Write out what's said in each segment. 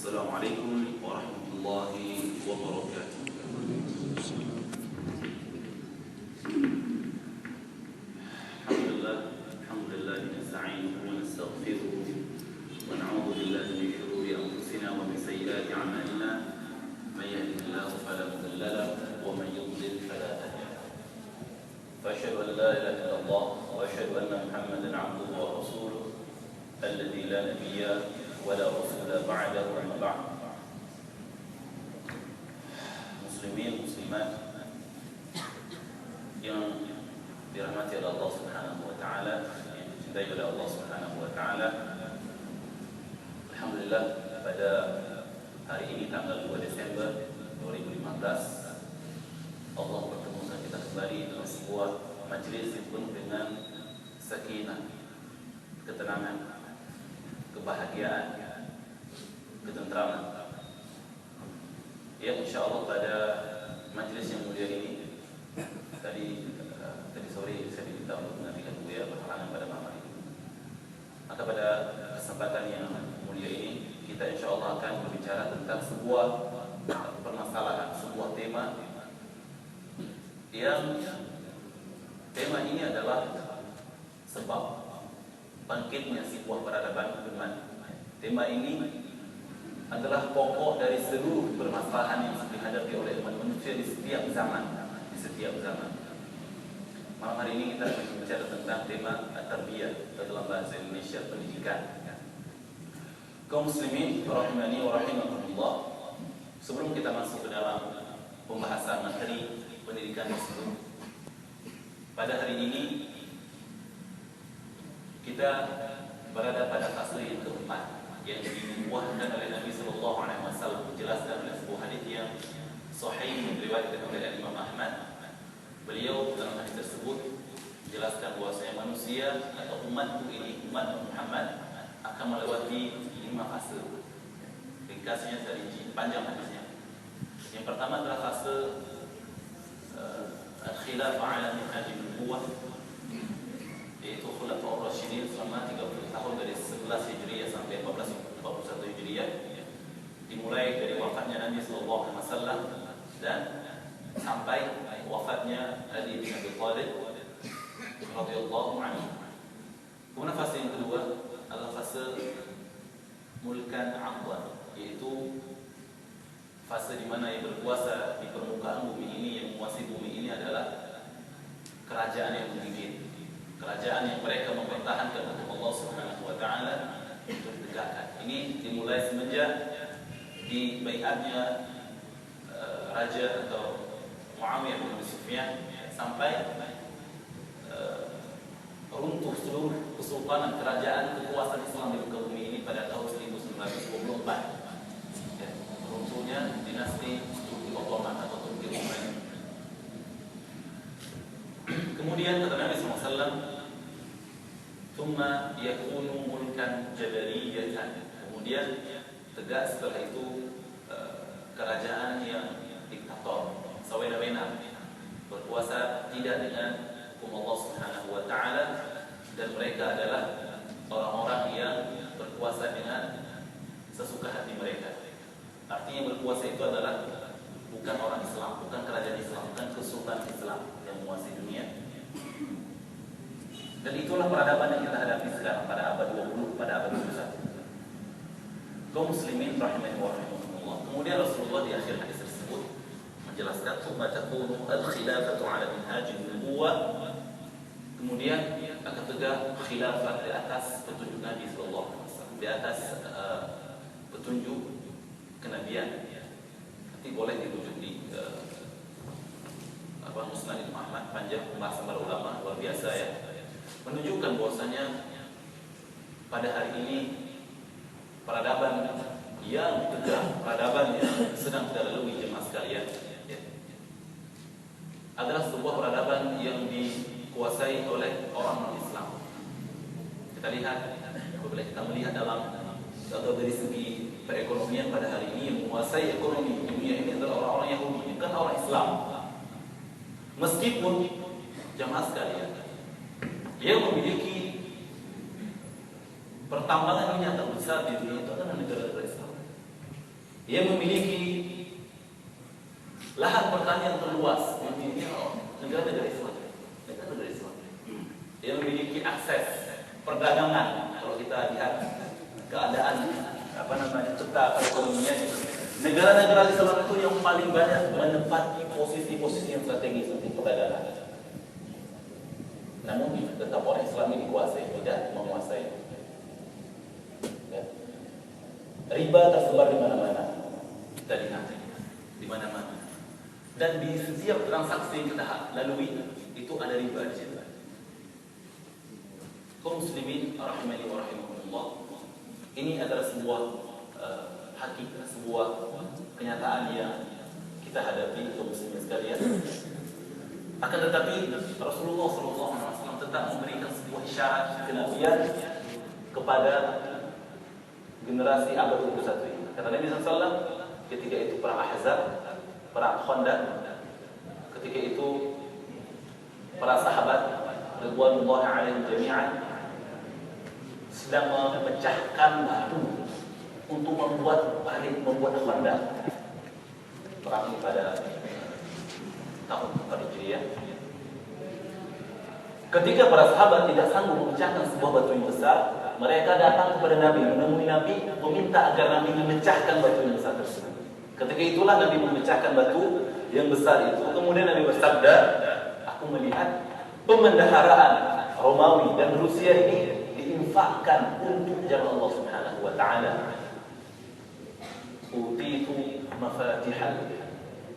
Assalamualaikum warahmatullahi wabarakatuh. Alhamdulillah nasta'inuhu wa nastaghfiruh wa na'udzu billahi min shururi anfusina wa min sayyiati a'malina. Man yahdihillahu fala mudilla lahu wa man yudlil fala hadiya lahu. Fashhadu an la ilaha illallah wa ashhadu anna Muhammadan 'abduhu wa rasuluh alladzi la nabiyya wala rasula ba'dahu amma ba'd. Muslimin muslimat yang dirahmati oleh Allah Subhanahu wa taala, yang dicintai oleh Allah Subhanahu wa taala. Alhamdulillah, pada hari ini tanggal 2 Desember 2015 Allah pertemukan kita kembali dalam sebuah majelis yang penuh dengan sakinah, ketenangan, kebahagiaan, ketentraman. Ya, insyaallah pada majelis yang mulia ini tadi sore saya diminta untuk mengambilkan buya berhalangan pada malam ini. Maka pada kesempatan yang mulia ini kita insyaallah akan berbicara tentang sebuah permasalahan, sebuah tema yang tema ini adalah sebab bangkitnya sebuah peradaban iman. Tema ini adalah pokok dari seluruh permasalahan yang dihadapi oleh umat manusia di setiap zaman, Malam hari ini kita akan berbicara tentang tema at-tarbiyah atau dalam bahasa Indonesia pendidikan. Kaum muslimin rahimani wa rahimakumullah, sebelum kita masuk ke dalam pembahasan materi pendidikan tersebut, pada hari ini kita berada pada fase yang keempat yang dibuahkan oleh Nabi Sallallahu Alaihi Wasallam, dijelaskan oleh sebuah hadis yang sahih diriwayatkan oleh Imam Ahmad. Beliau dalam hadis tersebut menjelaskan bahwasanya manusia atau umatku ini, umat Muhammad, akan melewati 5 fase. Ringkasnya dari panjang hadisnya. Yang pertama adalah fase al-khilafah ala minhaj an-nubuwah, yaitu Khulafaur Rasyidin selama 30 tahun dari 11 Hijriah sampai 1441 Hijriah, dimulai dari wafatnya Nabi sallallahu alaihi wasallam dan sampai wafatnya Ali bin Abi Thalib radhiyallahu anhu. Kemudian fase yang kedua adalah fase mulkan 'adlan, yaitu fase di mana yang berkuasa di permukaan bumi ini, yang menguasai bumi ini adalah kerajaan yang menggigit, kerajaan yang mereka mempertahankan untuk Allah Subhanahu wa taala untuk ditegakkan. Ini dimulai semenjak di baiatnya raja atau Muawiyah bin Abi Sufyan sampai runtuh seluruh kesultanan kerajaan kekuasaan Islam di muka bumi ini pada tahun 1924. Ya, runtuhnya dinasti Turki Ottoman atau Turki Umayyad. Kemudian kata Nabi SAW, "Tsumma yakunu mulkan jabariyatan." Kemudian tegak setelah itu kerajaan yang diktator, sewena-wena, berkuasa tidak dengan hukum Allah Subhanahu wa taala, dan mereka adalah orang-orang yang berkuasa dengan sesuka hati mereka. Artinya berkuasa itu adalah bukan orang Islam, bukan kerajaan Islam, bukan kesultanan Islam yang menguasai dunia. Dan itulah peradaban yang kita hadapi sekarang pada abad 20, pada abad 21. Kaum muslimin rahimani wa rahimakumullah. Kemudian Rasulullah di akhir hadis tersebut menjelaskan tsumma takunu al-khilafatu 'ala minhaj an-nubuwah. Kemudian akan tegak khilafah di atas petunjuk Nabi sallallahu alaihi wasallam, di atas petunjuk kenabian. Nanti boleh dirujuk di Musnad Imam Ahmad, panjang pembahasan para ulama, luar biasa ya. Menunjukkan bahwasanya pada hari ini peradaban yang tegak, peradaban yang sedang kita lalui jemaah sekalian, ya, adalah sebuah peradaban yang dikuasai oleh orang non-Islam. Kita lihat, apabila kita melihat dalam atau dari segi perekonomian pada hari ini, yang menguasai ekonomi dunia ini adalah orang-orang Yahudi, bukan orang Islam. Meskipun jemaah sekalian, yang memiliki pertambangan minyak terbesar di dunia itu adalah negara-negara Islam. Ia memiliki lahan pertanian terluas di negara-negara Islam. Negara-negara Islam. Ia memiliki akses perdagangan. Kalau kita lihat keadaan peta perekonomian, negara-negara Islam itu yang paling banyak menempati posisi-posisi yang strategis untuk perdagangan. Namun tetap orang Islam ini dikuasai, tidak menguasai. Ya. Riba tersebar di mana-mana. Kita lihat di mana-mana. Dan di setiap transaksi yang kita lalui itu ada riba di situ. Kaum muslimin rahimani wa rahimakumullah. Ini adalah sebuah hakikat, sebuah kenyataan yang kita hadapi kaum muslimin sekalian. Akan tetapi Rasulullah SAW tetap memberikan sebuah isyarat kenabian kepada generasi abad 21 ini. Kata Nabi SAW ketika itu perang Ahzab, perang Khandaq, ketika itu para sahabat ridwanullahi alaihim jami'an sedang memecahkan batu untuk membuat Khandaq. Perang ini pada tahun 4 Hijriah. Ketika para sahabat tidak sanggup memecahkan sebuah batu yang besar, mereka datang kepada Nabi, menemui Nabi, meminta agar Nabi memecahkan batu yang besar tersebut. Ketika itulah Nabi memecahkan batu yang besar itu. Kemudian Nabi bersabda, aku melihat pemendaharaan Romawi dan Rusia ini diinfakkan untuk jalan Allah Subhanahu wa taala. Utitu mafatihal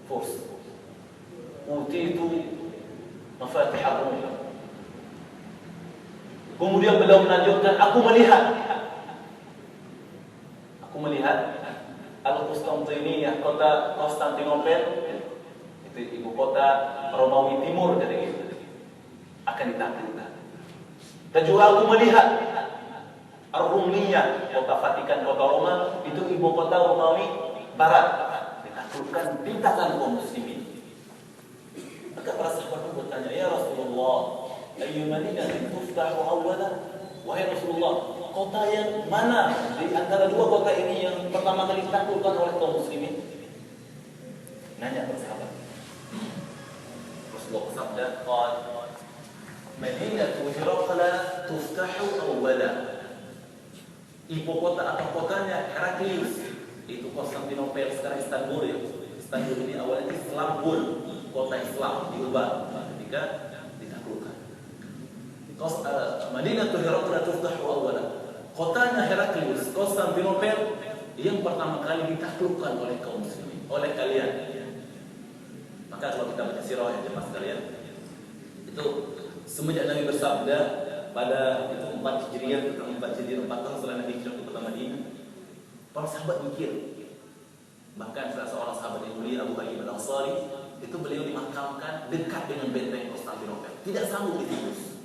furs. Utitu mafatihal Rum. Kemudian beliau melanjutkan, aku melihat Al-Qustantiniyah, kota Konstantinopel, itu ibu kota Romawi Timur dari itu, akan ditaklukkan. Dan juga aku melihat Ar-Rumiyah, kota Vatikan, kota Roma, itu ibu kota Romawi Barat, ditaklukkan di tangan kaum muslimin. Maka para sahabat pun bertanya, ya Rasulullah, ayyu madinatin tuftahu awwalan? Wahai Rasulullah, kota yang mana di antara dua kota ini yang pertama kali ditaklukkan oleh kaum muslimin? Nanya para sahabat. Rasulullah bersabda, qad Madinatu Hiraqla tuftahu awwalan. Ibu kota atau kotanya Heraklius, itu Konstantinopel, sekarang Istanbul ya. Istanbul ini awalnya Islambul, kota Islam, diubah ketika ditaklukkan. Madinatul Hiraqla tuftahu awwalan. Kotanya Heraklius, Konstantinopel, yang pertama kali ditaklukkan oleh kaum muslimin, oleh kalian. Maka kalau kita baca sirah ya jemaah sekalian, itu semenjak Nabi bersabda pada itu 4 Hijriah, 4 Hijriah 4 tahun setelah Nabi hijrah ke kota Madinah, para sahabat mikir. Bahkan salah seorang sahabat yang mulia, Abu Ayyub Al-Ansari, itu beliau dimakamkan dekat dengan benteng Konstantinopel, tidak sanggup ditembus.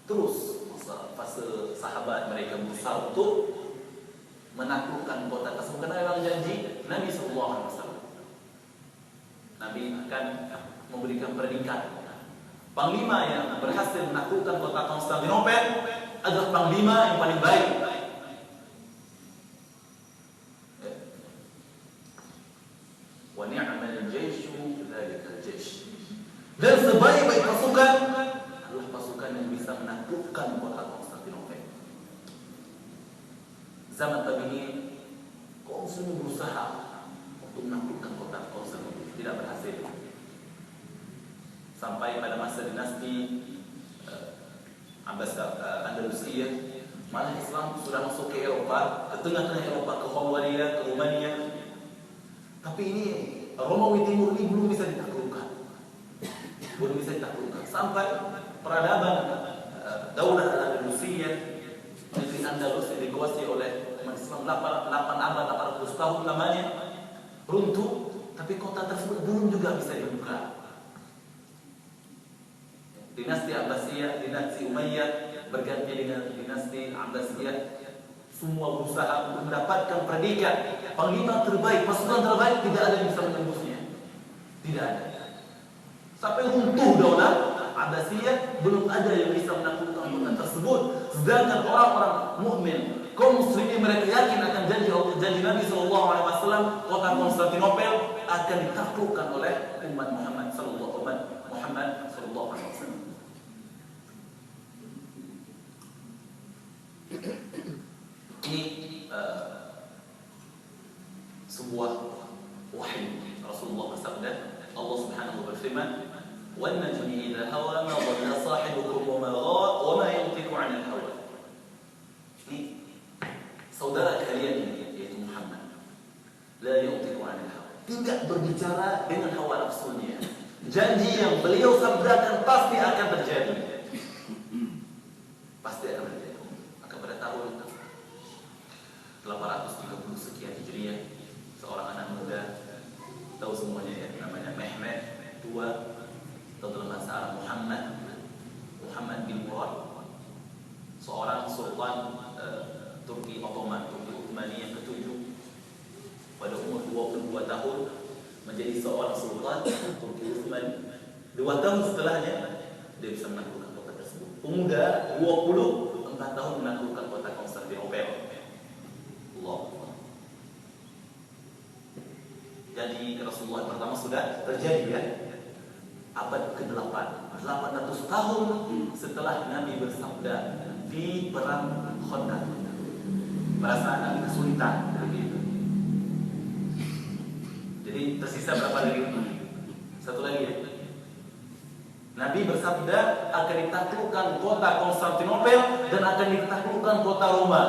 Terus fase sahabat mereka berusaha untuk menaklukkan kota tersebut karena memang janji Nabi SAW. Nabi akan memberikan predikat. Panglima yang berhasil menaklukkan kota Konstantinopel adalah panglima yang paling baik. Wa ni'mal jaishu dzalikal jaish. Dan sebaik-baik pasukan adalah pasukan yang bisa menaklukkan kota Konstantinopel. Zaman tabi'in, kaum muslimin berusaha untuk menaklukkan kota Konstantinopel, tidak berhasil. Sampai pada masa dinasti Andalusiyah, malah Islam sudah masuk ke Eropa, ke tengah-tengah Eropa, ke Hungaria, ke Rumania. Tapi ini Romawi Timur ini belum bisa ditaklukkan. Sampai peradaban Daulah Andalusiyah, negeri Andalus yang dikuasai oleh umat Islam 8 abad 800 tahun lamanya runtuh, tapi kota tersebut belum juga bisa dibuka. Dinasti Abbasiyah, dinasti Umayyah berganti dengan dinasti Abbasiyah, semua berusaha untuk mendapatkan predikat panglima terbaik, pasukan terbaik, tidak ada yang bisa menembusnya. Tidak ada. Sampai runtuh daulah Abbasiyah, belum ada yang bisa menaklukkan kota tersebut. Sedangkan orang-orang mukmin, kaum muslimin, mereka yakin akan janji Nabi Sallallahu Alaihi Wasallam, kota Konstantinopel akan ditaklukkan oleh umat Muhammad Sallallahu Alaihi Wasallam. Ini sebuah wahyu Rasulullah bersabda, Allah Subhanahu wa berfirman, "Wan najmi idza hawa ma dhalla sahibukum wa ma ghawa wa ma yantiqu 'anil hawa." Ini saudara kalian ini, yaitu Muhammad, la yantiqu 'anil hawa, tidak berbicara dengan hawa nafsunya. Janji yang beliau sabdakan pasti akan terjadi. Pasti akan terjadi. Maka pada tahun 830 sekian Hijriah, seorang anak muda, tahu semuanya ya, namanya Mehmed II, atau dalam bahasa Arab Muhammad bin Murad, seorang sultan Turki Ottoman, Turki Utsmani yang ke-7, pada umur 22 tahun menjadi seorang sultan Turki Utsmani. 2 tahun setelahnya dia bisa menaklukkan kota tersebut. Pemuda 24 tahun menaklukkan kota Konstantinopel. Jadi Rasulullah pertama sudah terjadi ya, abad ke-8, 800 tahun setelah Nabi bersabda di perang Khandaq. Merasa Nabi kesulitan begitu. Jadi tersisa berapa lagi? Satu lagi ya. Nabi bersabda akan ditaklukkan kota Konstantinopel dan akan ditaklukkan kota Roma.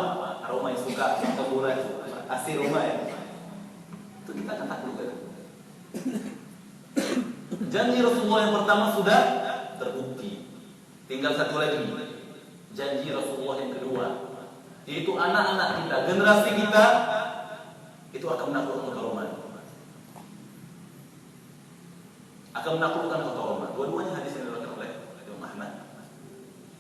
Roma yang suka bola, asli Roma ya. Itu kita akan taklukkan. Janji Rasulullah yang pertama sudah terbukti. Tinggal satu lagi. Janji Rasulullah yang kedua, yaitu anak-anak kita, generasi kita itu akan menaklukkan kota Roma. Akan menaklukkan kota Roma. Dua-duanya hadis yang diriwayatkan oleh Imam Ahmad.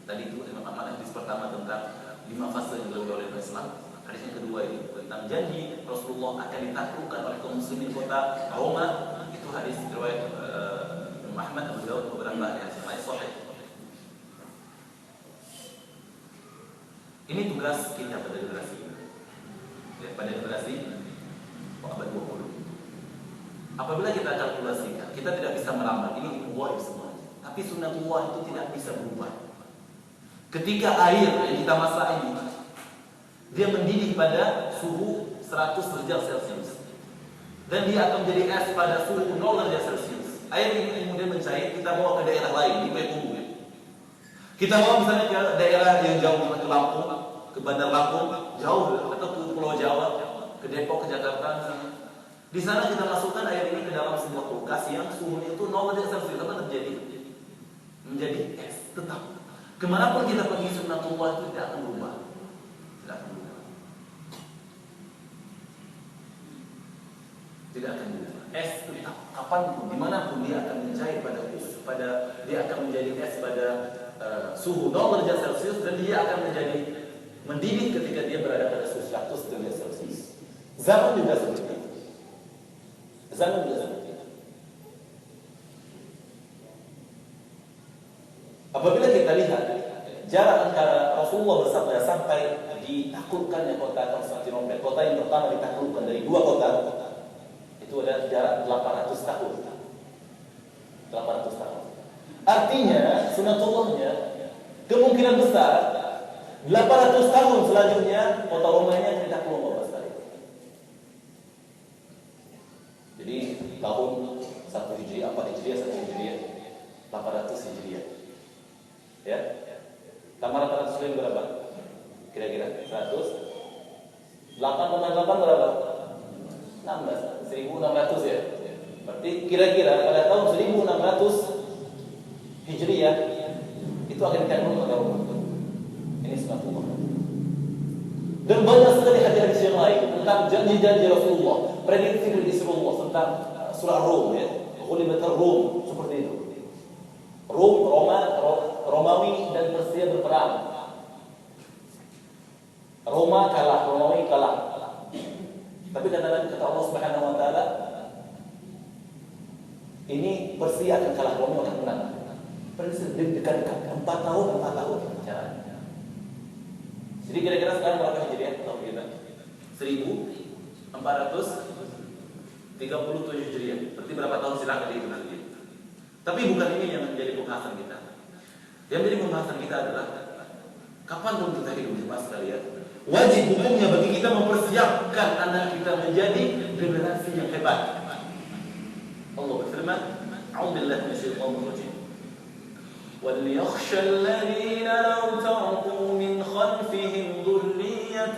Tadi itu Imam Ahmad hadis pertama tentang 5 fase yang dilalui oleh Islam. Hadis yang kedua ini tentang janji Rasulullah akan ditaklukkan oleh kaum muslimin kota Roma. Itu hadis riwayat Imam Ahmad, Abu Daud, beberapa hadis yang lain sahih. Ini tugas kita pada generasi ini. Ya, pada generasi abad 20. Apabila kita kalkulasikan, kita tidak bisa meramal. Ini ilmu ghaib semuanya. Tapi sunnatullah itu tidak bisa berubah. Ketika air yang kita masak ini dia mendidih pada suhu 100 derajat Celcius dan dia akan menjadi es pada suhu 0 derajat Celcius. Air ini kemudian mencair, kita bawa ke daerah lain di Payakumbuh. Kita bawa misalnya ke daerah yang jauh, ke Lampung, ke Bandar Lampung, jauh, atau ke Pulau Jawa, ke Depok, ke Jakarta. Di sana kita masukkan air ini ke dalam sebuah kulkas yang suhunya itu 0 derajat Celcius. Apa terjadi? Menjadi es tetap. Kemanapun kita pergi, sunnatullah itu tidak akan berubah. Tidak akan berubah. Tidak akan berubah. Es tetap. Kapanpun, dimanapun dia akan mencair pada dia akan menjadi es pada suhu 0 derajat Celcius dan dia akan menjadi mendidih ketika dia berada pada suhu 100 derajat Celcius. Zaman juga seperti itu. Zaman juga seperti itu. Apabila kita lihat jarak antara Rasulullah bersabda sampai ditaklukkannya kota Konstantinopel, kota yang pertama ditaklukkan dari 2 kota, itu ada jarak 800 tahun. 800 tahun. Artinya sunatullahnya kemungkinan besar 800 tahun selanjutnya kota Roma ini akan ditaklukkan sekali. Jadi tahun 1 Hijriah, 4 Hijriah, 1 Hijriah, 800 Hijriah. Ya, tambah 800 lebih berapa? Kira-kira 100. 8 tambah 8 berapa? 16. 1600 ya. Berarti kira-kira pada tahun 1600 Hijriah itu akan ditaklukkan oleh Roma. Ini sunatullah. Dan banyak sekali hadis-hadis yang lain tentang janji-janji Rasulullah, prediksi dari Rasulullah tentang surah Rum ya. Ghulibat Rum seperti itu. Romawi dan Persia berperang. Roma kalah, Romawi kalah. Tapi kata Allah Subhanahu wa taala, ini Persia akan kalah, Romawi akan menang. Persis dekat-dekat 4 tahun. Jadi kira-kira sekarang berapa Hijriah tahun kita? 1437 Hijriah. Berarti berapa tahun silakan dihitung nanti. Tapi bukan ini yang menjadi pembahasan kita. Yang menjadi pembahasan kita adalah kapan pun kita hidup jemaah sekalian, wajib hukumnya bagi kita mempersiapkan anak kita menjadi generasi yang hebat. Allah berfirman, "A'udzubillahi minasyaitonir rajim. وَلْيَخْشَى الَّذِينَ لَوْ تَرَكُوا مِنْ خَلْفِهِمْ ذُرِّيَّةً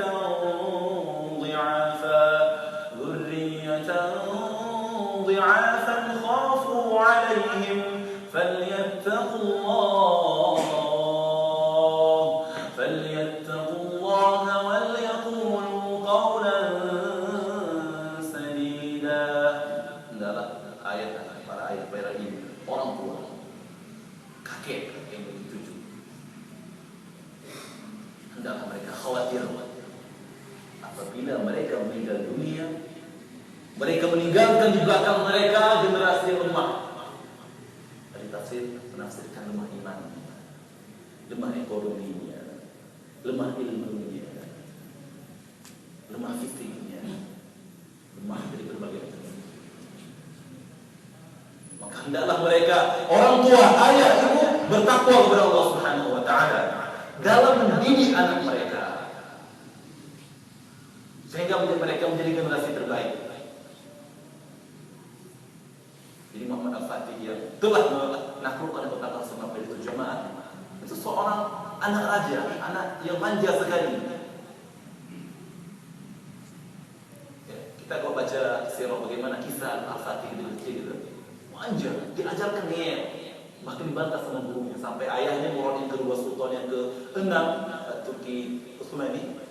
ضِعَافًا خَافُوا عَلَيْهِمْ فَلْيَتَّقُوا اللَّهَ وَلْيَقُولُوا قَوْلًا سَدِيدًا." Adalah para ayat ini. Orang tua, kakek yang dituju, hendaklah mereka khawatir apabila mereka meninggal dunia, mereka meninggalkan di belakang mereka generasi yang lemah. Dari tafsir menafsirkan lemah iman, lemah ekonominya, lemah ilmunya, lemah fisiknya, lemah dari berbagai macam. Maka hendaklah mereka, orang tua, ayah, ibu, bertakwa kepada Allah Subhanahu wa taala dalam mendidik anak mereka sehingga mereka menjadi generasi terbaik. Jadi Muhammad Al-Fatih yang telah menaklukkan kota Kasablanca itu jemaah, itu seorang anak raja, anak yang manja sekali. Ya, kita kalau baca sirah bagaimana kisah Al-Fatih itu kecil gitu, manja, diajarkan ngeyel, bahkan dibantah sama gurunya, sampai ayahnya Murad yang kedua, sultan yang ke-6 Turki Utsmani,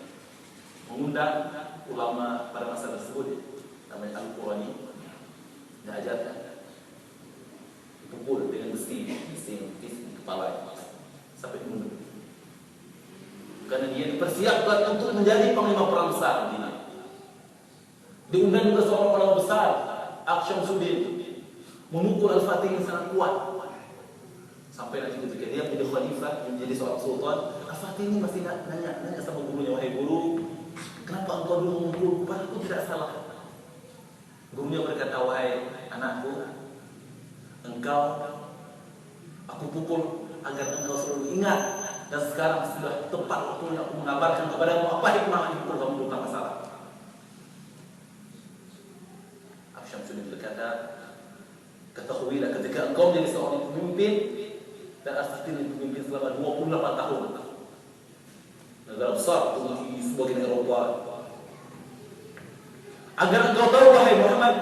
mengundang ulama pada masa tersebut namanya Al-Qurani, diajarkan, dipukul dengan besi di kepala sampai mundur, karena dia dipersiapkan untuk menjadi panglima perang besar. Diundang juga seorang ulama besar, Syamsuddin, memukul Al-Fatih yang sangat kuat. Sampai nanti ketika dia menjadi khalifah, menjadi seorang sultan, Al-Fatih ini masih nanya sama gurunya, "Wahai guru, kenapa engkau dulu memukul? Aku tidak salah." Gurunya berkata, "Wahai anakku, aku pukul agar engkau selalu ingat, dan sekarang sudah tepat waktunya aku mengabarkan kepadamu apa hikmah dipukul kamu dulu tanpa salah." Syamsuddin berkata, "Ketahuilah ketika engkau menjadi seorang pemimpin, dan Al-Fatih pemimpin selama 28 tahun negara besar di sebagian Eropa, agar engkau tahu wahai Muhammad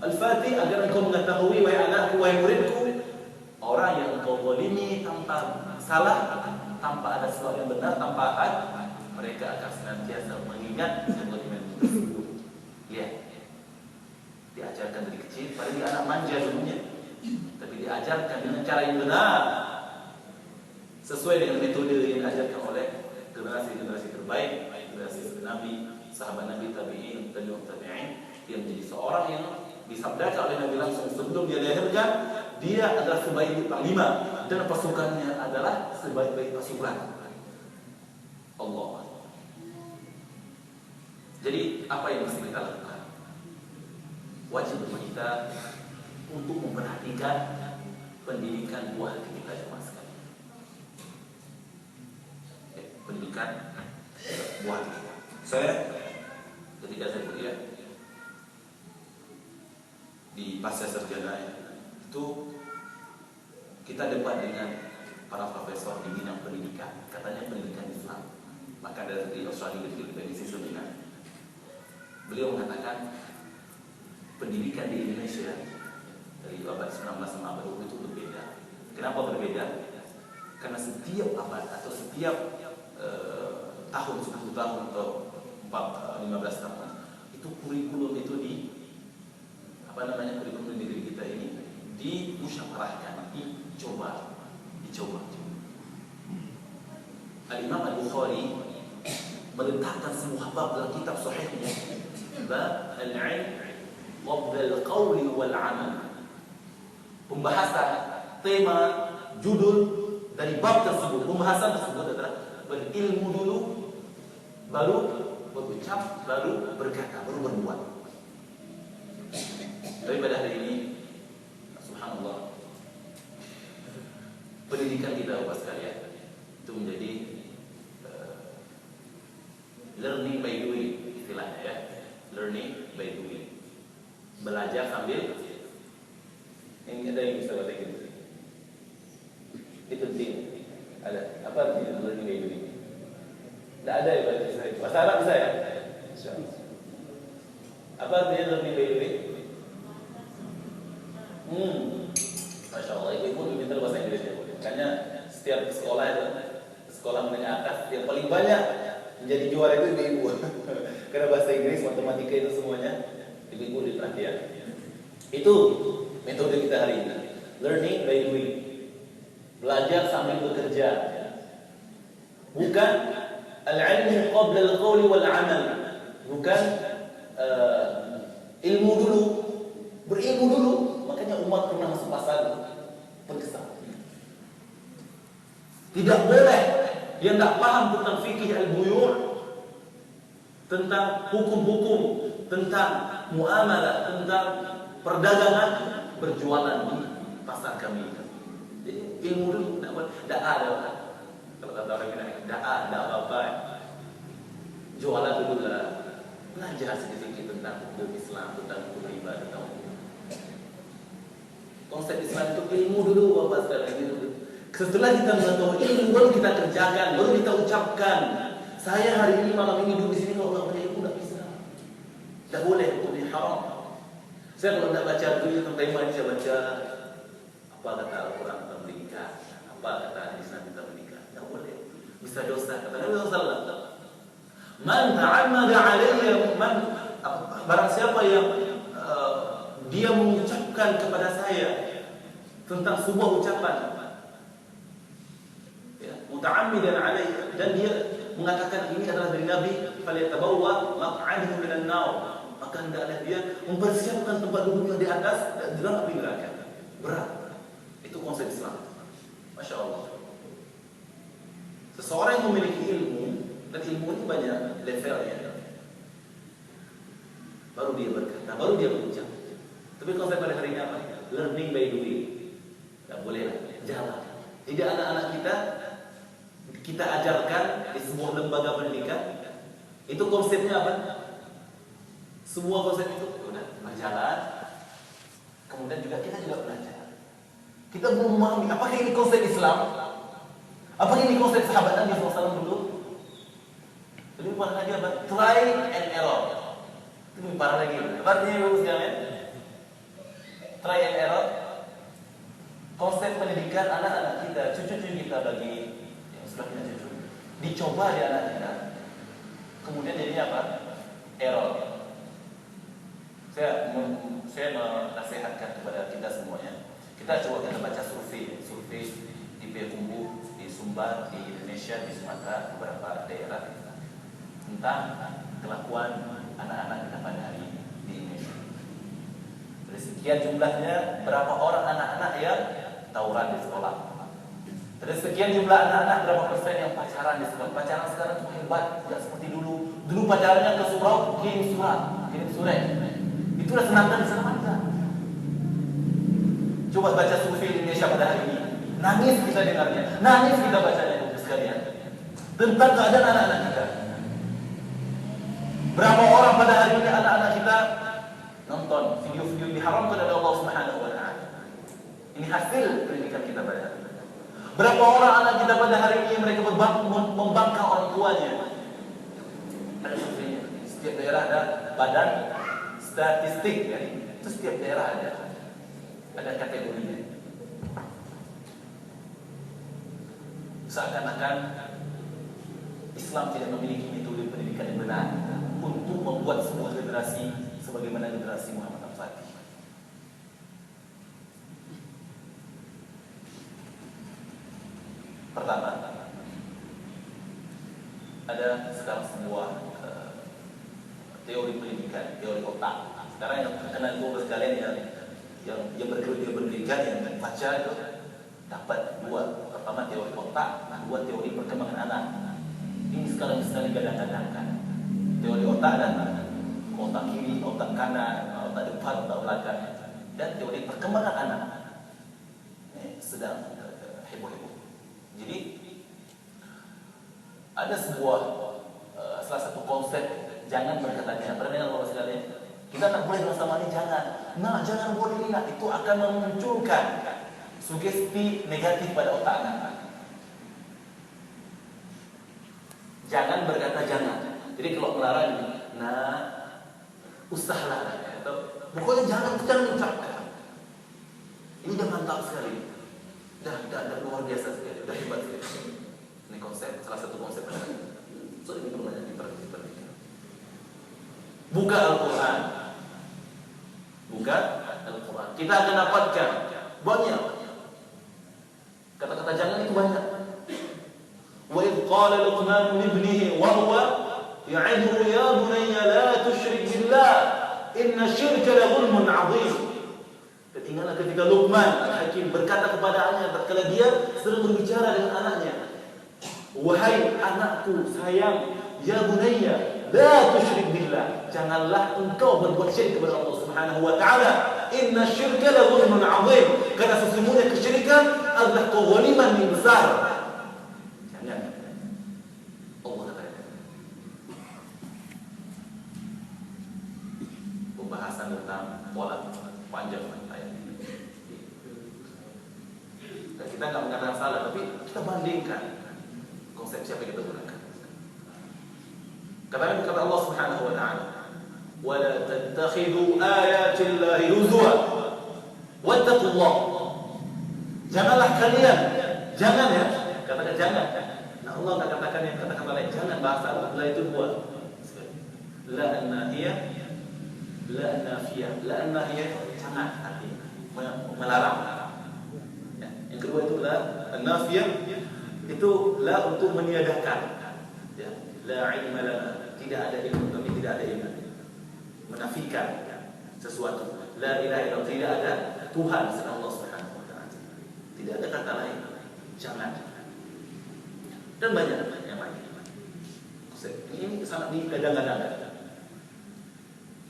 Al-Fatih, agar engkau mengetahui wahai anakku, wahai muridku, orang yang engkau zalimi tanpa salah, tanpa ada sesuatu yang benar, tanpa hak, mereka akan senantiasa mengingat kezaliman tersebut." Lihat, diajarkan dari kecil, padahal dia anak manja dulunya, tapi diajarkan dengan cara yang benar, sesuai dengan metode yang diajarkan oleh generasi-generasi terbaik, generasi Nabi, sahabat Nabi, tabi'in, tabi'in, yang menjadi seorang yang disabdakan oleh Nabi langsung sebelum dia dilahirkan, dia adalah sebaik panglima dan pasukannya adalah sebaik-baik pasukan. Allah. Jadi apa yang mesti kita lakukan? Wajib bagi kita untuk memperhatikan pendidikan buah hati kita jemaah sekalian. Pendidikan buah hati kita. Saya ketika saya kuliah di pasca sarjana itu, kita debat dengan para profesor di bidang pendidikan, katanya pendidikan Islam. Maka dari Australia di seminar, beliau mengatakan pendidikan di Indonesia dari abad 19 sama abad 20 itu berbeda. Kenapa berbeda? Karena setiap abad atau setiap tahun, 10 tahun atau 15 tahun, itu kurikulum itu kurikulum di negeri kita ini dimusyawarahkan, dicoba. Al-Imam Al-Bukhari meletakkan semua bab dalam kitab sahihnya, bab al-ilm qabla al-qawl wal 'amal. Pembahasan, tema, judul dari bab tersebut, pembahasan tersebut adalah berilmu dulu baru berucap, lalu berkata, baru berbuat. Tapi pada hari ini, subhanallah, pendidikan kita Bapak sekalian itu menjadi learning by doing istilahnya ya, learning by doing, belajar sambil. Ini ada yang bisa bahasa Inggris? Itu penting. Ada apa artinya learning by doing? Tidak ada ya bahasa Inggris. Bahasa Arab bisa ya? Apa artinya learning by doing? Masya Allah, ibu pintar bahasa Inggris ya. Makanya setiap sekolah itu, sekolah menengah atas, yang paling banyak menjadi juara itu ibu-ibu. Karena bahasa Inggris, matematika itu semuanya ibu-ibu diperhatikan. Itu metode kita hari ini. Learning by doing. Belajar sambil bekerja. Bukan al-ilmu qabla al-qawli wal-amal. Bukan ilmu dulu, berilmu dulu. Makanya Umar pernah masuk pasar berkesal. Tidak boleh dia tidak paham tentang fikih al-buyu', tentang hukum-hukum, tentang muamalah, tentang perdagangan, berjualan di pasar kami. Jadi ilmu dulu tidak ada. Kalau kata orang kita tidak ada apa-apa. Jualan dulu lah. Belajar sedikit tentang hukum Islam, tentang hukum riba, tentang hukum. Konsep Islam itu ilmu dulu Bapak sekalian gitu. Setelah kita mengetahui ilmu, baru kita kerjakan, baru kita ucapkan. Saya hari ini malam ini duduk di sini kalau nggak punya ilmu nggak bisa. Tidak boleh, itu haram. Saya kalau tidak baca dulu tentang tema ini, saya baca apa kata Al-Quran tentang menikah, apa kata hadis Nabi tentang menikah. Tidak boleh, bisa dosa. Kata Nabi SAW, Man ta'ammada alayya, barang siapa yang dia mengucapkan kepada saya tentang sebuah ucapan, ya, muta'ammidan alayya, dan dia mengatakan ini adalah dari Nabi, falyatabawwa maq'adahu minan nar, maka hendaklah dia mempersiapkan tempat duduknya di atas dan dalam api neraka. Berat. Itu konsep Islam. Masya Allah. Seseorang yang memiliki ilmu, dan ilmu itu banyak levelnya, baru dia berkata, baru dia berucap. Tapi konsep pada hari ini apa? Learning by doing. Tidak boleh jalan. Jadi anak-anak kita ajarkan di sebuah lembaga pendidikan. Itu konsepnya apa? Semua konsep itu udah berjalan. Kemudian juga kita juga belajar. Kita belum memahami apakah ini konsep Islam? Apakah ini konsep sahabat Nabi SAW dulu? Lebih parah lagi apa? Try and error. Itu lebih parah lagi. Apa artinya ibu sekalian? Try and error. Konsep pendidikan anak-anak kita, cucu-cucu kita bagi yang sudah punya cucu, dicoba di anak kita. Kemudian jadinya apa? Error. Saya menasihatkan kepada kita semuanya. Kita coba baca survei di Payakumbuh, di Sumbar, di Indonesia, di Sumatera, beberapa daerah tentang kelakuan anak-anak kita pada hari ini di Indonesia. Dari sekian jumlahnya, berapa orang anak-anak yang tawuran di sekolah? Dari sekian jumlah anak-anak, berapa persen yang pacaran di sekolah? Pacaran sekarang itu hebat, tidak seperti dulu. Dulu pacarannya ke surau, kirim surat. Itu udah senangkan di sana kita. Coba baca survei Indonesia pada hari ini, nangis kita dengarnya, nangis kita bacanya sekalian tentang keadaan anak-anak kita. Berapa orang pada hari ini anak-anak kita nonton video-video yang diharamkan oleh Allah Subhanahu wa Ta'ala. Ini hasil pendidikan kita pada hari ini. Berapa orang anak kita pada hari ini mereka membangkang orang tuanya. Ada surveinya. Setiap daerah ada badan statistik ya. Itu setiap daerah ada kategorinya. Seakan-akan Islam tidak memiliki metode pendidikan yang benar untuk membuat sebuah generasi sebagaimana generasi Muhammad Al-Fatih. Pertama, ada sekarang sebuah teori pendidikan, teori otak. Sekarang yang terkenal itu sekalian yang berpendidikan yang baca itu dapat dua. Pertama teori otak, kedua teori perkembangan anak. Ini sekarang digadang-gadangkan. teori otak dan otak kiri, otak kanan, otak depan, otak belakang, dan teori perkembangan anak sedang heboh-heboh. Jadi ada sebuah salah satu konsep jangan berkata jangan. Pernah dengar Bapak sekalian? Kita tak boleh bersama ini jangan. Nah, jangan boleh ini. Nah, itu akan memunculkan sugesti negatif pada otak anak. Jangan berkata jangan. Jadi kalau melarang, nah, usahlah. Atau pokoknya jangan ucapkan. Ini dah mantap sekali. Dah luar biasa sekali. Dah hebat sekali. Ini konsep, salah satu konsep. So ini perlu banyak diperhatikan. Buka Al-Quran. Buka Al-Quran. Kita akan dapatkan banyak kata-kata jangan itu banyak. Wa idh qala Luqman li ibnihi wa huwa ya'idhu ya bunayya la tusyrik billah inna syirka la zulmun 'adzim. Ketinggalan ketika Luqman Al-Hakim berkata kepada anaknya tatkala dia sedang berbicara dengan anaknya, wahai anakku sayang, ya bunayya la tusyrik billah, janganlah engkau berbuat syirik kepada Allah Subhanahu wa taala. Inna syirka la zulmun 'adzim, karena sesungguhnya kesyirikan adalah kezaliman yang besar. Jangan. Allah kata. Pembahasan tentang pola panjang ayat ini. Dan kita enggak mengatakan salah, tapi kita bandingkan konsep siapa yang kita gunakan. Kata Allah Subhanahu wa taala, "Wa la tattakhidhu ayati Allahi huzwa wattaqullah." Janganlah kalian, jangan ya, katakan jangan. Nah, Allah enggak katakan yang kata-kata lain, jangan bahasa Allah itu dua. La an-nahiyah, la an-nafiyah. La an-nahiyah jangan artinya melarang. Ya. Yang kedua itu la an-nafiyah, itu la untuk meniadakan. Ya. La ilma lana, tidak ada ilmu, kami tidak ada ilmu. Menafikan sesuatu. La ilaha illallah, tidak ada Tuhan selain Allah Subhanahu wa taala. Tidak ada kata lain. Jangan. Dan banyak yang lain. Ini sangat digadang-gadang.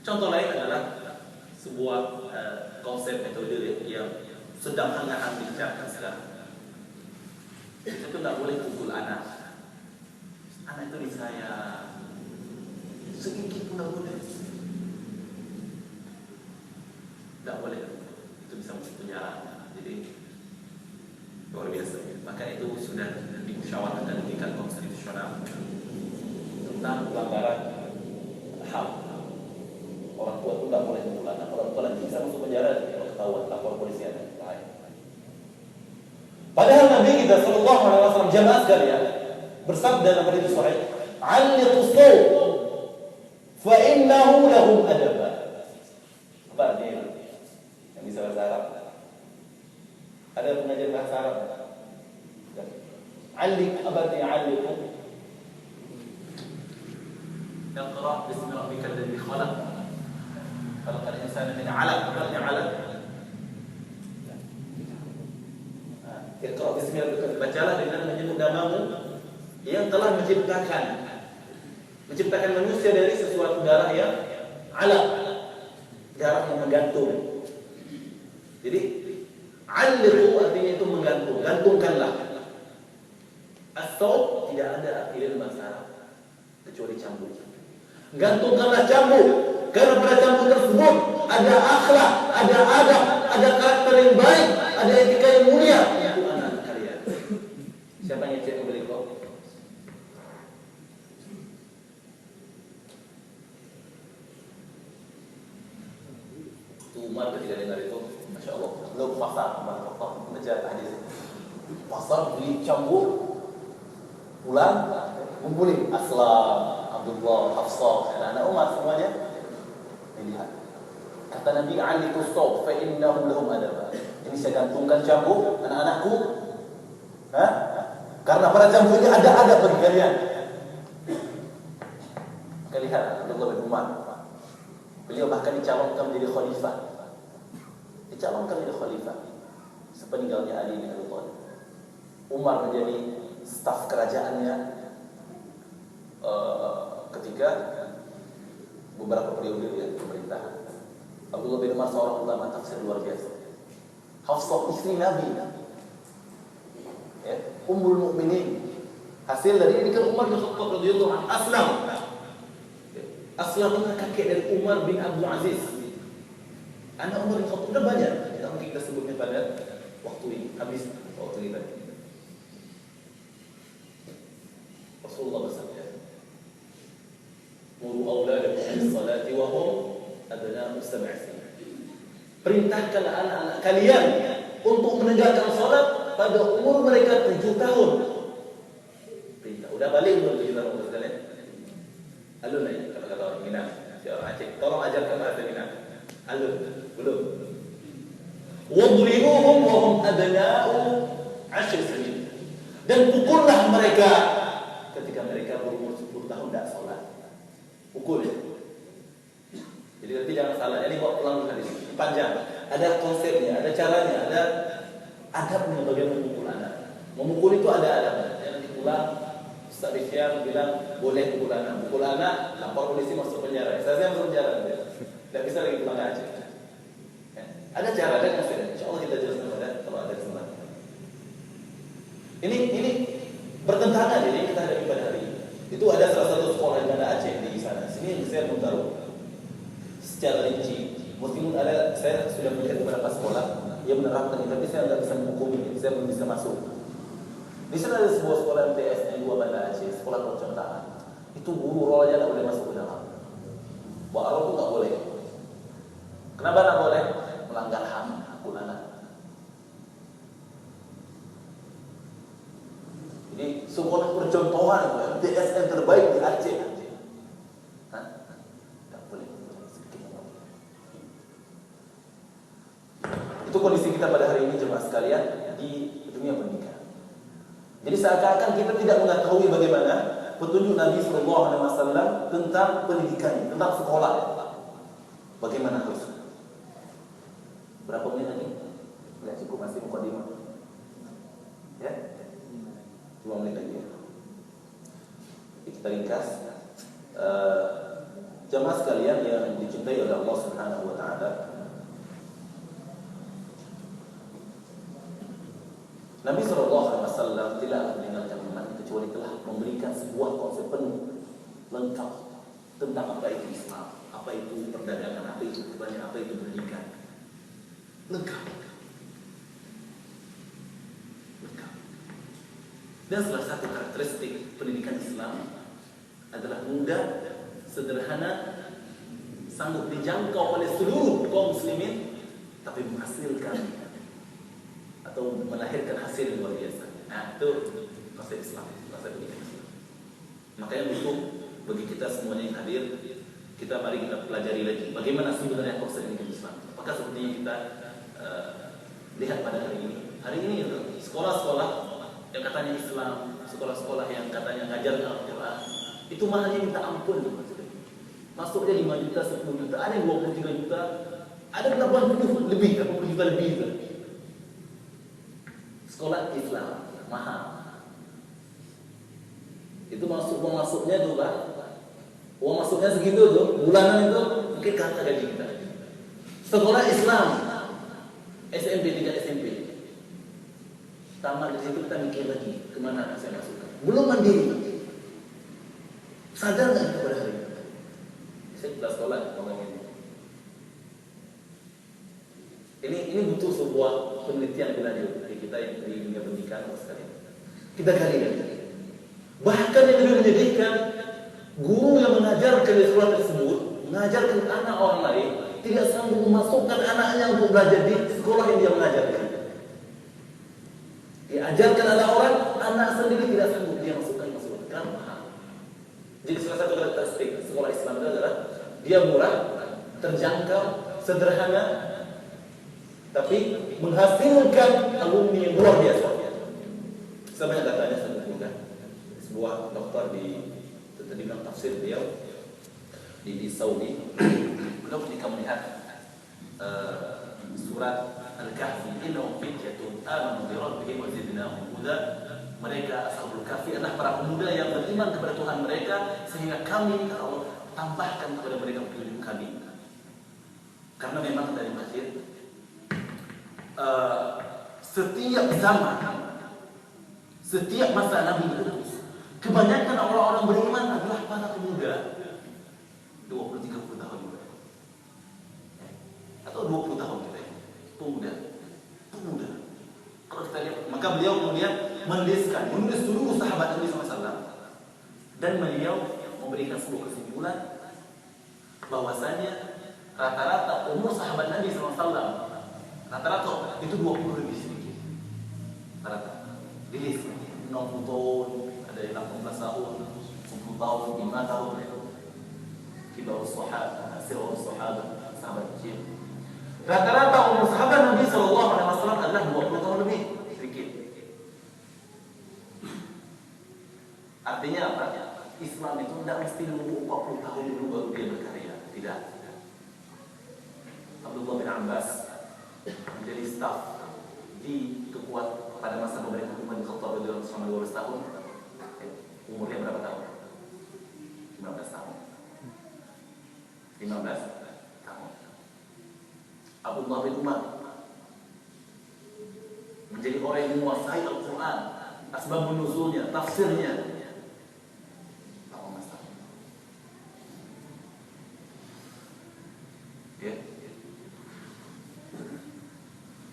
Contoh lain adalah sebuah konsep metode yang sedang hangat dibicarakan sekarang. Itu tidak boleh pukul anak. Anak itu disayang, sedikit pun tidak boleh. Tidak boleh. Itu bisa masuk penjara. Jadi luar biasa. Maka itu sudah dimusyawarahkan di tingkat konstitusional tentang pelanggaran HAM. Orang tua itu tidak boleh pukul anak. Orang tua nanti bisa masuk penjara kalau ketahuan lapor polisi anak. Padahal Nabi kita sallallahu alaihi wasallam jamaah sekalian bersabda dalam hadis sahih, "'Alliqus sawt fa innahu lahu adab." Apa artinya? Yang bisa bahasa Arab? Ada pengajar bahasa Arab? "Alliq" apa artinya 'alliq? Iqra bismi rabbikal ladzi khalaq. Khalaqal insana min 'alaq. Apa artinya 'alaq? Iqra bismi rabbikal, bacalah dengan menyebut namamu yang telah menciptakan manusia dari sesuatu darah yang alaq, darah yang menggantung. Jadi alliqu artinya itu menggantung, gantungkanlah. As-sawt tidak ada arti dalam bahasa Arab kecuali cambuk. Gantungkanlah cambuk, karena pada cambuk tersebut ada akhlak, ada adab, ada karakter yang baik, ada etika yang mulia. Itu anak kalian. Siapa yang cek membeli kok? Umar ketika dengar itu, Masya Allah, belum pasar, baca hadis. Pasar beli cambuk, pulang, ngumpulin Aslam, Abdullah, Hafsah, anak-anak Umar semuanya dilihat. Kata Nabi, "'Alliqus sawt fa innahu lahum adab." Ini saya gantungkan cambuk anak-anakku, karena pada cambuk ini ada adab bagi kalian. Maka lihat Abdullah bin Umar, beliau bahkan dicalonkan menjadi khalifah. Sepeninggalnya Ali bin Abi Thalib. Umar menjadi staf kerajaannya ketika beberapa periode ya pemerintahan. Abdullah bin Umar seorang ulama tafsir luar biasa. Hafsah istri Nabi, ya, Ummul Mukminin. Hasil dari ini kan Umar bin Khattab radhiyallahu anhu aslam. Aslam itu kakek dari Umar bin Abdul Aziz. Anak Umar bin Khattab udah banyak. Tidak mungkin kita sebutnya pada waktu ini. Habis waktu ini. Rasulullah bersabda, "Muru auladakum bis-salati wa hum abna'u sab'i sinin." Perintahkan anak-anak kalian untuk menegakkan salat pada umur mereka 7 tahun. Perintah. Udah balik belum 7 tahun sekalian? Alun aja kalau kata orang Minang, si orang Aceh. Tolong ajarkan bahasa Minang. Alun, belum. Wadribuhum wa hum abna'u 10 sinin. Dan pukullah mereka ketika mereka berumur 10 tahun tidak salat. Pukul ya. Jadi nanti jangan salah. Ini bawa pulang hadis panjang. Ada konsepnya, ada caranya, ada adabnya bagaimana memukul anak. Memukul itu ada adabnya. Jangan pulang Ustaz Rizyan bilang boleh pukul anak. Pukul anak, lapor polisi masuk penjara. Saya masuk penjara. Tidak bisa lagi pulang ke Aceh. Ya. Ada cara, ada konsepnya. InsyaAllah kita jelaskan kalau ada kesempatan. Ini bertentangan ini kita hadapi pada hari ini. Itu ada salah satu sekolah di mana Aceh di sana. Sini saya belum tahu secara rinci. Meskipun ada, saya sudah melihat beberapa sekolah yang menerapkan ini, tapi saya tidak bisa menghukumi, saya belum bisa masuk. Di sana ada sebuah sekolah MTS yang 2 Banda Aceh, sekolah percontohan. Itu guru roh aja tidak boleh masuk ke dalam. Bawa roh itu tidak boleh. Kenapa tidak boleh? Melanggar HAM, akun anak. Jadi sekolah percontohan MTS yang terbaik di Aceh. Tidak boleh. Itu kondisi kita pada hari ini jemaah sekalian di dunia pendidikan. Jadi seakan-akan kita tidak mengetahui bagaimana petunjuk Nabi SAW tentang pendidikan, tentang sekolah. Bagaimana harus? Berapa menit lagi? Tidak cukup, masih mukadimah. Ya? 2 menit lagi. Kita ringkas. Jemaah sekalian yang dicintai oleh Allah Subhanahu wa taala. Nabi SAW tidak meninggalkan umat kecuali telah memberikan sebuah konsep penuh lengkap tentang apa itu Islam, apa itu perdagangan, apa itu kebanyakan, apa itu pendidikan. Lengkap. Dan salah satu karakteristik pendidikan Islam adalah mudah, sederhana, sanggup dijangkau oleh seluruh kaum muslimin, tapi menghasilkan atau melahirkan hasil yang luar biasa. Nah, itu konsep Islam, konsep pendidikan Islam. Makanya butuh bagi kita semuanya yang hadir, mari kita pelajari lagi bagaimana sebenarnya konsep pendidikan Islam. Apakah seperti yang kita lihat pada hari ini? Hari ini sekolah-sekolah yang katanya Islam, sekolah-sekolah yang katanya ngajar Al-Quran, itu mahalnya minta ampun. Masuknya 5 juta, 10 juta, ada yang 23 juta, ada 80 lebih, 80 juta lebih itu. Sekolah Islam mahal. Itu masuknya tuh Pak. Uang masuknya segitu tuh, bulanan itu mungkin kata gaji kita. Sekolah Islam SMP, tingkat SMP. Tamat dari situ kita mikir lagi kemana anak saya masukkan. Belum mandiri. Sadar nggak kita pada hari ini? Saya sudah sekolah ngomong ini butuh sebuah penelitian lebih lanjut dari kita yang di dunia pendidikan sekali. Kita gali lagi. Bahkan yang lebih menyedihkan, guru yang mengajarkan di sekolah tersebut mengajarkan anak orang lain tidak sanggup memasukkan anaknya untuk belajar di sekolah yang dia mengajarkan. Diajarkan anak orang, anak sendiri tidak sanggup dia masukkan karena mahal. Jadi salah satu karakteristik sekolah Islam itu adalah dia murah, terjangkau, sederhana, tapi menghasilkan alumni yang luar biasa. Sama yang katanya saya bukan sebuah dokter di tadi bilang tafsir beliau di Saudi. Beliau ketika melihat surat Al-Kahfi, innahum fityatun amanu bi rabbihim wa zidnahum huda. Mereka Ashabul Kahfi adalah para pemuda yang beriman kepada Tuhan mereka, sehingga kami tambahkan kepada mereka petunjuk kami. Karena memang dari masjid setiap zaman, setiap masa Nabi itu kebanyakan orang-orang beriman adalah para pemuda 20-30 tahun atau 20 tahun kita ya. Pemuda. Kalau kita lihat, maka beliau kemudian menulis seluruh sahabat Nabi SAW, dan beliau memberikan sebuah kesimpulan bahwasanya rata-rata umur sahabat Nabi SAW rata-rata itu 20 lebih sedikit. Rata-rata di 60 tahun, ada yang 18 tahun, 10 tahun, 5 tahun itu. Kibarus sahabat, sirrus sahabat, sahabat kecil. Rata-rata umur sahabat Nabi SAW adalah 20 tahun lebih sedikit. Artinya apa? Islam itu tidak mesti nunggu 40 tahun dulu baru dia berkarya. Tidak. Abdullah bin Abbas menjadi staf di kekuat pada masa pemerintah Umar bin Khattab selama 12 tahun. Umurnya berapa tahun? 15 tahun. 15 tahun. Abdullah bin Umar menjadi orang yang menguasai Al-Quran, asbabun nuzulnya, tafsirnya. 18 tahun. Ya.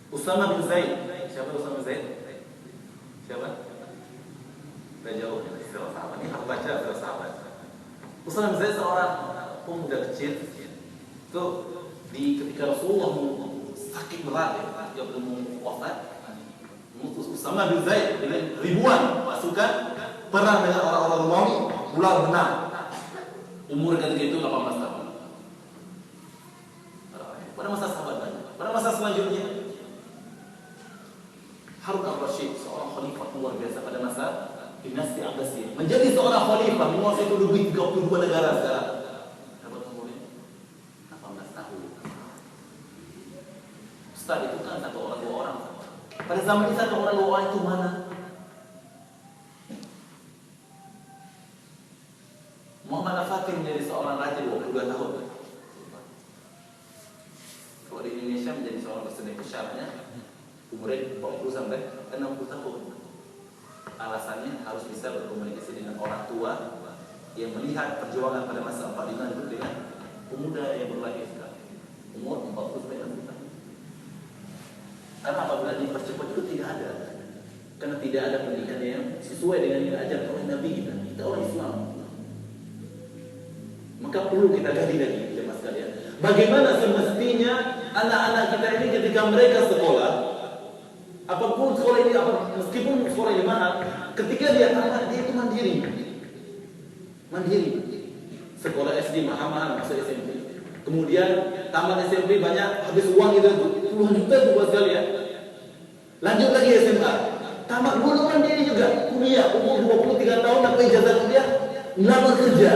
Usama bin Zaid. Siapa Usama bin Zaid? Siapa? Sudah jauh ya, istilah sahabat. Ini harus baca istilah sahabat. Usama bin Zaid seorang pemuda kecil. Itu ketika Rasulullah sakit berat ya, dia belum wafat, mengutus Usama bin Zaid dengan ribuan pasukan perang dengan orang-orang Romawi, pulau menang. Umur ketika itu 18 tahun. Pada masa sahabat banyak. Pada masa selanjutnya Harun al-Rashid, seorang khalifah luar biasa pada masa dinasti Abbasiyah, menjadi seorang khalifah menguasai lebih 32 negara sekarang. Ustaz itu kan satu orang dua orang. Pada zaman ini satu orang dua orang itu mana? Muhammad Al-Fatih menjadi seorang raja 22 tahun. Kalau di Indonesia menjadi seorang presiden syaratnya umurnya 40 sampai 60 tahun. Alasannya harus bisa berkomunikasi dengan orang tua yang melihat perjuangan pada masa 45 itu dengan pemuda yang berlahir umur 40 sampai 60 tahun. Karena apabila dipercepat itu tidak ada, karena tidak ada pendidikan yang sesuai dengan yang diajarkan oleh Nabi kita orang Islam. Maka perlu kita gali lagi, jemaah sekalian. Bagaimana semestinya anak-anak kita ini ketika mereka sekolah, apapun sekolah ini, meskipun sekolah ini mahal, ketika dia tamat dia itu mandiri. Sekolah SD mahal masuk SMP. Kemudian tamat SMP banyak habis uang itu puluhan juta itu buat sekalian. Lanjut lagi SMA, tamat dulu mandiri juga, kuliah umur 23 tahun dapat ijazah kuliah, melamar kerja.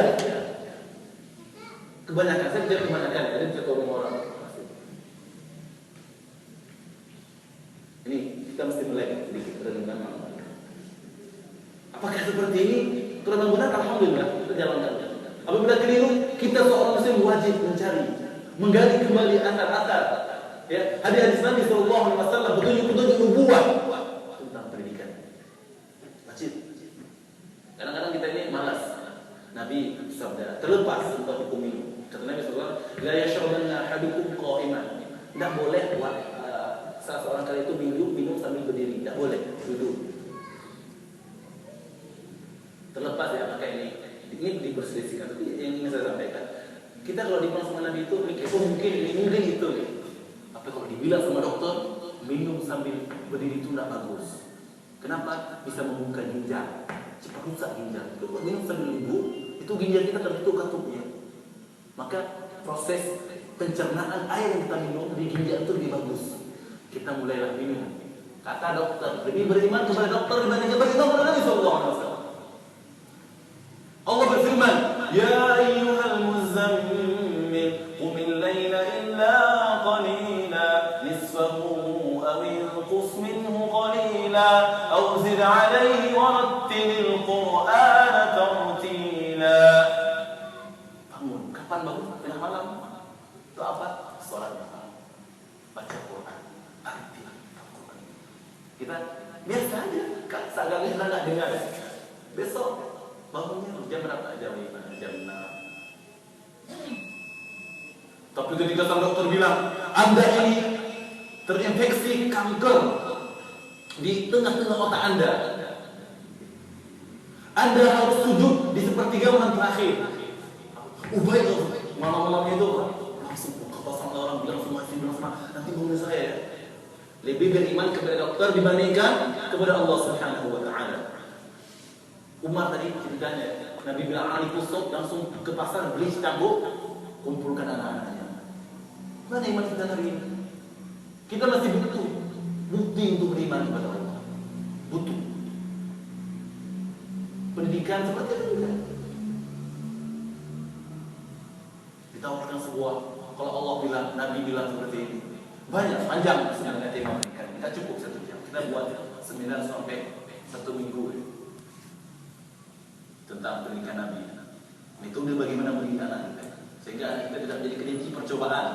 Kebanyakan saya bicara kebanyakan, jadi bisa tolong orang. Ini kita mesti mulai sedikit renungan. Apakah seperti ini? Kalau memang benar, alhamdulillah kita jalankan. Apabila keliru, kita seorang muslim wajib mencari, menggali kembali akar-akar. Ya, hadis Nabi SAW petunjuk-petunjuk nubuah tentang pendidikan. Wajib. Kadang-kadang kita ini malas. Nabi bersabda, terlepas tentang hukum minum. Kata Nabi SAW, la yashrabanna ahadukum qa'iman. Tidak boleh buat saat seorang kali itu minum sambil berdiri. Tidak boleh duduk. Terlepas ya, maka ini diperselisihkan. Tapi yang ingin saya sampaikan, kita kalau dibilang sama Nabi itu mikir, mungkin itu. Tapi kalau dibilang sama dokter, minum sambil berdiri itu tidak bagus. Kenapa? Bisa membuka ginjal, cepat rusak ginjal. Kalau minum sambil duduk, itu ginjal kita tertutup-tutupnya. Maka proses pencernaan air yang kita minum di ginjal itu lebih bagus. Kita mulailah minum. Kata dokter, lebih beriman kepada dokter dibandingkan beriman kepada Nabi SAW. Allah berfirman, Ya ayyuhal muzammil, qumil layla illa qalila, nisfahu aw inqus minhu qalila, aw zid alayhi warattilil qur'ana tartila. Bangun kita biasa aja, kan sadar kita nggak dengar. Besok bangunnya jam berapa? Jam 5, jam 6. Tapi ketika sang dokter bilang, Anda ini terinfeksi kanker di tengah-tengah otak Anda harus sujud di sepertiga malam terakhir. Ubay itu malam-malamnya itu langsung kata sama orang bilang sama nanti bangun saya ya. Lebih beriman kepada dokter dibandingkan kepada Allah Subhanahu wa taala. Umar tadi ceritanya, Nabi bilang Ali kusuk langsung ke pasar beli cambuk, kumpulkan anak-anaknya. Mana iman kita hari ini? Kita masih butuh bukti untuk beriman kepada Allah. Butuh pendidikan seperti itu juga. Ditawarkan sebuah, kalau Allah bilang, Nabi bilang seperti ini. Banyak, panjang sebenarnya tema pendidikan. Kita cukup 1 jam. Kita buat seminar sampai 1 minggu tentang pendidikan Nabi. Metode bagaimana mendidik anak kita, sehingga anak kita tidak menjadi kelinci percobaan.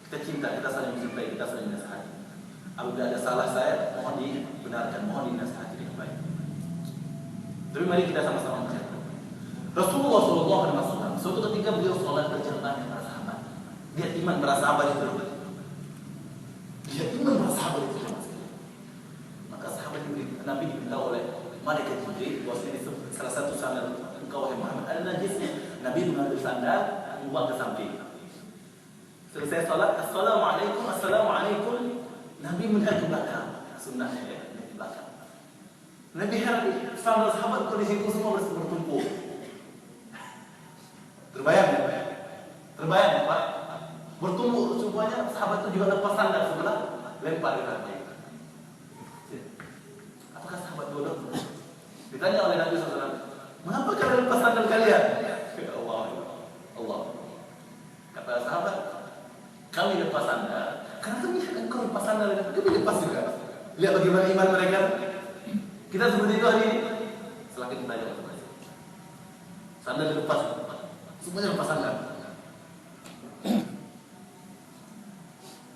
Kita cinta, kita saling mencintai, kita saling menasihati. Apabila ada salah saya, mohon dibenarkan, mohon dinasihati dengan baik. Tapi mari kita sama-sama mencatat. Rasulullah SAW suatu ketika beliau sholat berjamaah dengan para sahabat. Dia iman para sahabat itu. Maka sahabat Nabi diberitahu oleh malaikat Jibril bahwasanya salah satu sandal engkau wahai Muhammad ada najisnya. Nabi mengambil sandal, membuang ke samping. Selesai sholat, assalamualaikum. Nabi melihat ke belakang, sunnahnya ya, ke belakang. Nabi heran, sandal sahabat kondisi itu semua bertumpuk. Terbayang ya Pak? Bertumpuk semuanya, sahabat itu juga lepas sandal sebelah, lempar ke lantai. Apakah sahabat bodoh? Ditanya oleh Nabi SAW, mengapa kalian lepas sandal kalian? Ya Allah. Kata sahabat, kami lepas sandal karena kami lihat engkau lepas sandal, kami lepas juga. Lihat bagaimana iman mereka. Kita seperti itu hari ini. Setelah kita tanya sandal dilepas, semuanya lepas sandal.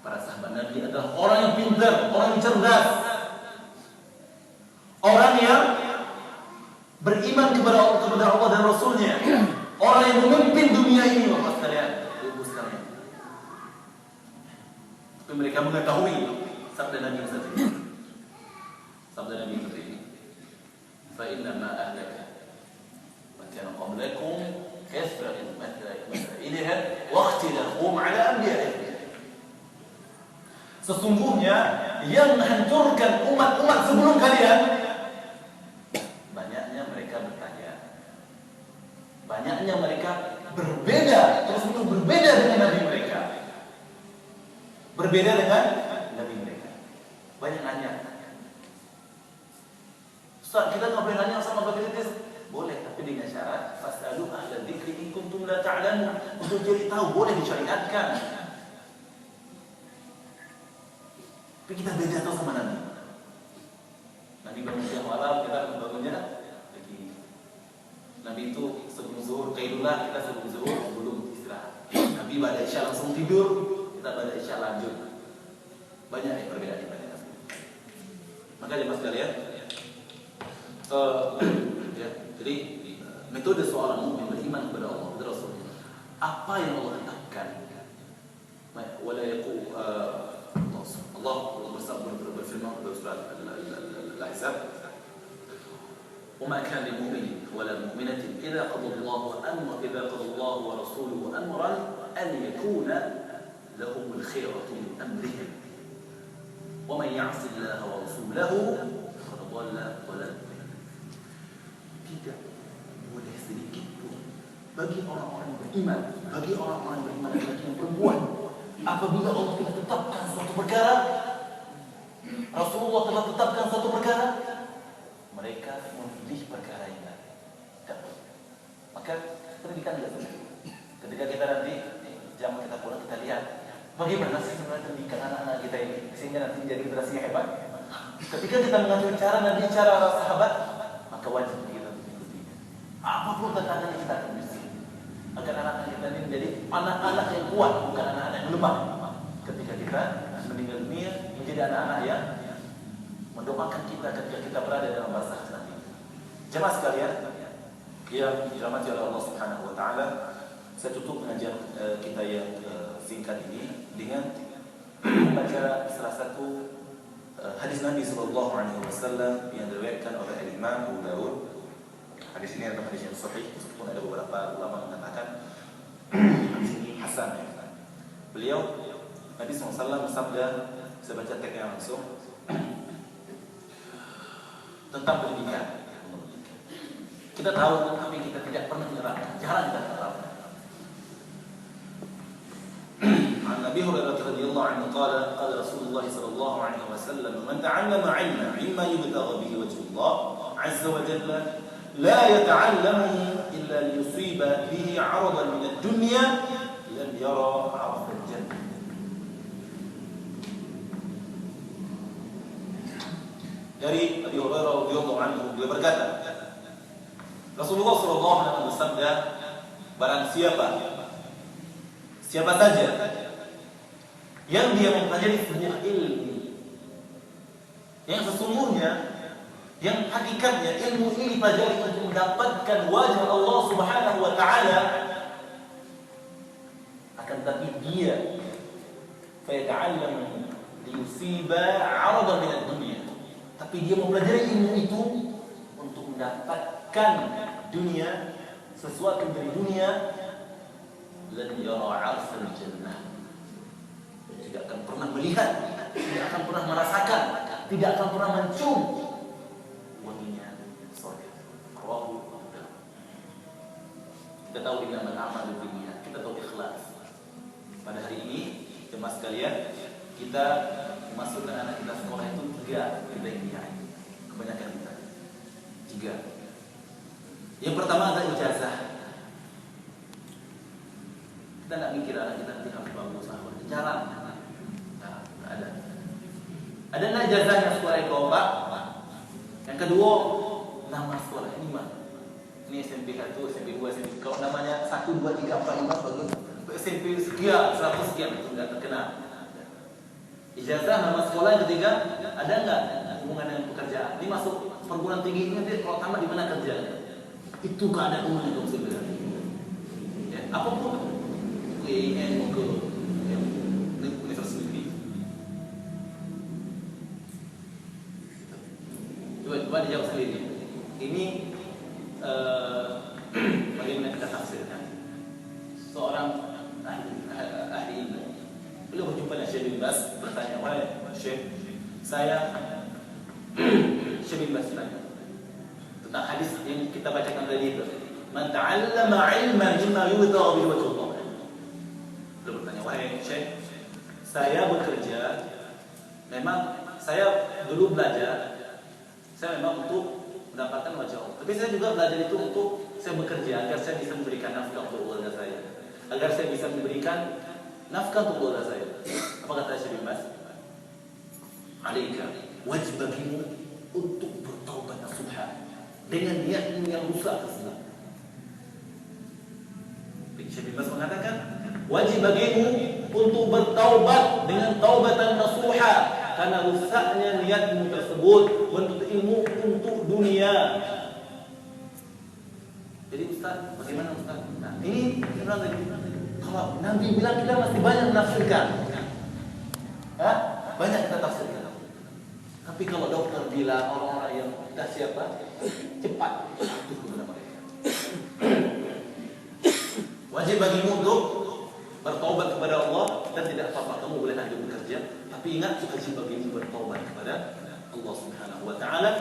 Para sahabat Nabi adalah orang yang pintar, orang yang cerdas, orang yang beriman kepada Allah dan Rasulnya, orang yang memimpin dunia ini, Bapak sekalian, Ibu sekalian. Tapi mereka mengetahui sabda Nabi seperti ini. Sabda Nabi seperti ini. Fa inna ma ahlaka wa kana qablakum kasratu masailihim wa ikhtilafhum ala anbiya'ihim. Sesungguhnya yang menghancurkan umat-umat sebelum kalian, banyaknya mereka bertanya, banyaknya mereka berbeda, terus itu berbeda dengan Nabi mereka, berbeda dengan Nabi mereka. Banyak nanya. Ustaz, kita nggak boleh nanya sama Bapak Kritis? Boleh, tapi dengan syarat fasalu ahla dzikri in kuntum la ta'lamun. Untuk jadi tahu boleh disyariatkan. Tapi kita beda tahu sama Nabi. Nabi bangun siang malam, kita bangunnya pagi. Nabi itu sebelum zuhur qailullah, kita sebelum zuhur belum istirahat. Nabi pada isya langsung tidur, kita pada isya lanjut. Banyak perbedaan ibadah Nabi. Maka jemaah sekalian, ya, jadi metode seorang mukmin beriman kepada Allah dan Rasulnya. Apa yang Allah tetapkan, wala yaqul Allah berfirman dalam surat Al-Ahzab, "Wa ma kana lil mu'min wa la mu'minatin idza qada Allah wa rasuluhu amran an yakuna lahum al-khiyaratu min amrihim wa man ya'si Allah wa rasulahu faqad dhalla dhalalan." Tidak boleh sedikit pun bagi orang-orang beriman, bagi yang berbuat, apabila Allah telah tetapkan suatu perkara, Rasulullah telah tetapkan suatu perkara, mereka memilih perkara yang lain. Maka pendidikan tidak benar. Ketika kita nanti jam kita pulang, kita lihat bagaimana sih sebenarnya pendidikan anak-anak kita ini sehingga nanti menjadi generasi yang hebat. Ketika kita mengatur cara Nabi, cara para sahabat, maka wajib kita mengikuti. Apapun tekanan kita akan bisa, agar anak-anak kita ini menjadi anak-anak yang kuat, bukan anak-anak yang lemah. Ketika kita meninggal dunia, menjadi anak-anak yang mendoakan kita ketika kita berada dalam barzakh nanti. Jemaah sekalian yang dirahmati oleh Allah Subhanahu wa taala, saya tutup pengajian kita yang singkat ini dengan membaca salah satu hadis Nabi sallallahu alaihi wasallam yang diriwayatkan oleh Imam Abu Dawud. Hadis ini adalah hadis yang sahih, meskipun ada beberapa ulama mengatakan hadis ini hasan. Beliau Nabi SAW bersabda, saya baca teksnya langsung, tentang pendidikan. Kita tahu tapi kita tidak pernah menerapkan, jarang kita menerapkan. An Nabi Hurairah radhiyallahu anhu qala qala Rasulullah sallallahu alaihi wasallam man ta'allama 'ilman mimma yubtagha bihi wajhullah 'azza wa jalla la yata'allamu illa liyusiba bihi 'aradan min ad-dunya lam yara 'araf al-jannah. Dari Abi Hurairah radhiyallahu anhu beliau berkata, Rasulullah sallallahu alaihi wasallam bersabda, barang siapa saja yang dia mempelajari sebuah ilmu yang sesungguhnya, yang hakikatnya ilmu ini dipelajari untuk mendapatkan wajah Allah Subhanahu wa taala, akan tetapi dia fayata'allam liyusiba 'aradan min ad-dunya, tapi dia mempelajari ilmu itu untuk mendapatkan dunia, sesuatu dari dunia, lan yara 'arsal jannah, tidak akan pernah melihat, tidak akan pernah merasakan, tidak akan pernah mencium wanginya surga. Rawahu. Kita tahu innamal a'malu binniyat, kita tahu ikhlas. Pada hari ini jemaah sekalian, kita memasukkan anak kita sekolah itu 3 kriteria. Kebanyakan kita 3. Yang pertama adalah ijazah. Kita tidak mikir anak kita nanti harus bagus, jarang. Ada nggak ijazahnya sekolah itu, Pak? Yang kedua, nama sekolah ini mana? Ini SMP 1, SMP 2, SMP. Kalau namanya 1, 2, 3, 4, 5 bagus. SMP sekian, 100 sekian, itu nggak terkenal. Ijazah nama sekolah yang ketiga, ada nggak hubungan dengan pekerjaan? Ini masuk perguruan tinggi ini, nanti kalau tamat di mana kerjanya? Itu keadaan umumnya dong sebenarnya. Ya, apapun, UIN, ke universitas negeri. Coba dijawab sendiri. Ini bagaimana kita tafsirkan? Seorang ahli ilmu, beliau berjumpa dengan Syekh bin Baz, bertanya, wahai Syekh, Syekh bin Baz bertanya tentang hadis yang kita bacakan tadi itu, man ta'allama 'ilman mimma yubtagha bihi wajhullah. Beliau bertanya, wahai Syekh, saya bekerja, memang saya dulu belajar, saya memang untuk mendapatkan wajah Allah. Tapi saya juga belajar itu untuk saya bekerja agar saya bisa memberikan nafkah untuk keluarga saya, agar saya bisa memberikan nafkah untuk keluarga saya. Apa kata Syekh bin Baz? Alaika, wajib bagimu untuk bertaubat nasuha dengan niatmu yang rusak tersebut. Syekh bin Baz mengatakan, wajib bagimu untuk bertaubat dengan taubatan nasuha, karena rusaknya niatmu tersebut menuntut ilmu untuk dunia. Jadi Ustaz, bagaimana Ustaz? Nah, ini kalau Nabi bilang kita masih banyak menafsirkan, banyak kita tafsirkan. Tapi kalau dokter bilang orang-orang yang kita siapa, cepat itu kepada mereka. Wajib bagimu untuk bertaubat kepada Allah, dan tidak apa-apa kamu boleh lanjut bekerja, tapi ingat wajib bagimu bertaubat kepada Allah Subhanahu wa taala,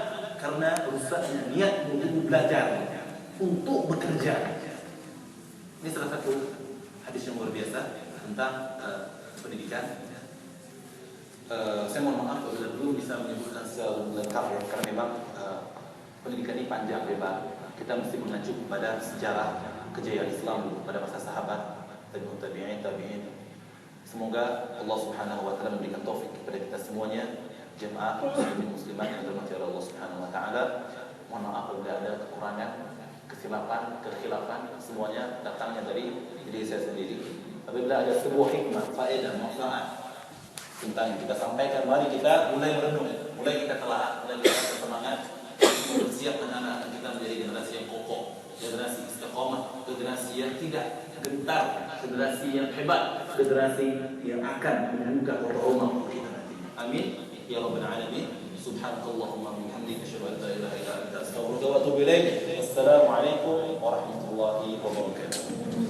karena rusaknya niat untuk belajar, untuk bekerja. Ini salah satu hadis yang luar biasa tentang pendidikan. Saya mohon maaf apabila belum bisa menyebutkan secara lengkap ya, karena memang pendidikan ini panjang lebar. Kita mesti mengacu kepada sejarah kejayaan Islam pada masa sahabat, tabi'in. Semoga Allah Subhanahu wa taala memberikan taufik kepada kita semuanya, jemaah muslimin muslimat yang dirahmati oleh Allah Subhanahu wa taala. Mohon maaf apabila ada kekurangan, kekhilafan, semuanya datangnya dari diri saya sendiri. Apabila ada sebuah hikmah, faedah, manfaat tentang yang kita sampaikan. Mari kita mulai merenung, mulai kita telah, mulai kita bersemangat untuk bersiap anak-anak kita menjadi generasi yang kokoh, generasi istiqomah, generasi yang tidak gentar, generasi yang hebat, generasi yang akan membuka kota rumah untuk kita nanti. Amin ya rabbal alamin. Subhanakallahumma wa bihamdika asyhadu an la ilaha illa anta astaghfiruka wa atubu ilaik. Wassalamu alaikum warahmatullahi wabarakatuh.